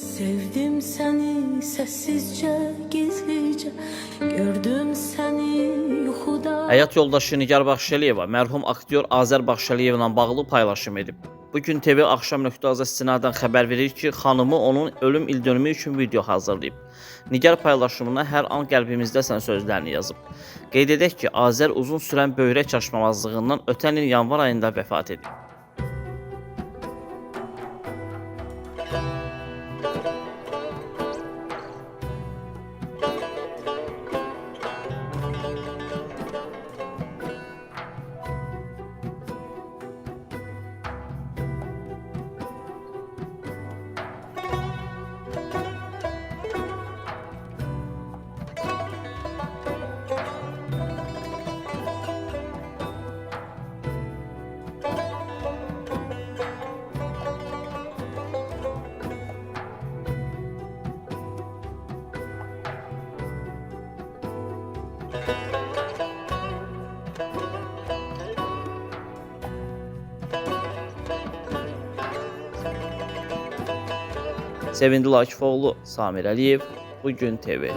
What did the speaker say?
Sevdim seni sessizce, gizlice, gördüm seni yuxuda. Həyat yoldaşı Nigar Baxşəliyeva mərhum aktyor Azər Baxşəliyevlə bağlı paylaşım edib. Bugün TV Axşam.az istinadən xəbər verir ki, xanımı onun ölüm ildönümü üçün video hazırlayıb. Nigar paylaşımına hər an qəlbimizdəsən sözlərini yazıb. Qeyd edək ki, Azər uzun sürən böyrək çaşmamazlığından ötən il yanvar ayında vəfat edib. Sevindi Lakifoğlu, Samir Əliyev, Bugün TV.